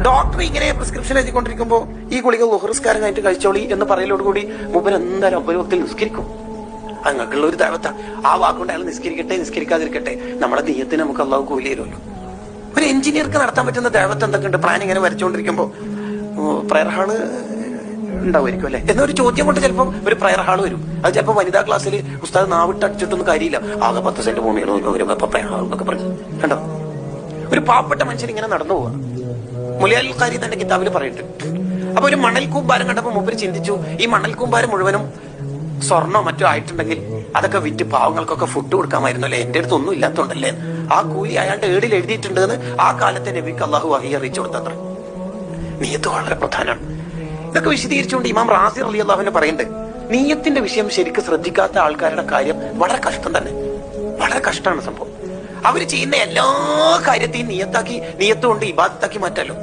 Doctor ഇങ്ങനെ prescription എഴുതിക്കൊണ്ടിരിക്കുമ്പോൾ ഈ ഗുളിക ലുഹ്റിസ്കാരം കഴിഞ്ഞിട്ട് കഴിച്ചോളി എന്ന് പറയലോടുകൂടി മൂപ്പർ എന്തായാലും അപരൂപത്തിൽ നിസ്കരിക്കും. അത് നിങ്ങൾക്കുള്ള ഒരു ദൈവത്ത. ആ വാക്കുകൊണ്ട് അയാൾ നിസ്കരിക്കട്ടെ നിസ്കരിക്കാതിരിക്കട്ടെ, നമ്മുടെ നീയത്തിന് നമുക്ക് അള്ളാഹു കൂലി തരുമല്ലോ. ഒരു എഞ്ചിനീയർക്ക് നടത്താൻ പറ്റുന്ന ദൈവത്ത് എന്തൊക്കെയുണ്ട്? പ്ലാൻ ഇങ്ങനെ വരച്ചുകൊണ്ടിരിക്കുമ്പോ പ്രയർ ഹാള് ഉണ്ടാവുമായിരിക്കും അല്ലെ എന്നൊരു ചോദ്യം കൊണ്ട് ചിലപ്പോൾ ഒരു പ്രയർ ഹാൾ വരും. അത് ചിലപ്പോൾ വനിതാ ക്ലാസ്സിൽ ഉസ്താദ് നാവിട്ട് അടിച്ചിട്ടൊന്നും കാര്യമില്ല, ആകെ 10 സെന്റ് ഭൂമികൾ പ്രയർ ഹാൾ എന്നൊക്കെ പറഞ്ഞു. കണ്ടോ, ഒരു പാവപ്പെട്ട മനുഷ്യൻ ഇങ്ങനെ നടന്നു പോവാ. മുലിയാൽ ഖാരി തന്റെ കിതാബിൽ പറയുന്നുണ്ട്. അപ്പൊ ഒരു മണൽ കൂമ്പാരം കണ്ടപ്പോ മൂപ്പര് ചിന്തിച്ചു, ഈ മണൽ കൂമ്പാരം മുഴുവനും സ്വർണ്ണോ മറ്റോ ആയിട്ടുണ്ടെങ്കിൽ അതൊക്കെ വിറ്റ് പാവങ്ങൾക്കൊക്കെ ഫുഡ് കൊടുക്കാമായിരുന്നു അല്ലെ, എന്റെ അടുത്ത് ഒന്നും ഇല്ലാത്തോണ്ടല്ലേ. ആ കൂലി അയാളുടെ ഏടിൽ എഴുതിയിട്ടുണ്ടെന്ന് ആ കാലത്തെ നബിക്ക് അള്ളാഹു വഹി അറിയിച്ചു കൊടുത്തത്ര. നീയത്ത് വളരെ പ്രധാനമാണ്. ഇതൊക്കെ വിശദീകരിച്ചുകൊണ്ട് ഇമാം റാസി റളിയല്ലാഹു പറയുന്നുണ്ട്, നീയത്തിന്റെ വിഷയം ശരിക്കും ശ്രദ്ധിക്കാത്ത ആൾക്കാരുടെ കാര്യം വളരെ കഷ്ടം തന്നെ, വളരെ കഷ്ടമാണ് സംഭവം. അവര് ചെയ്യുന്ന എല്ലാ കാര്യത്തെയും നീയത്ത് കൊണ്ട് ഇബാദത്താക്കി മാറ്റാലോ.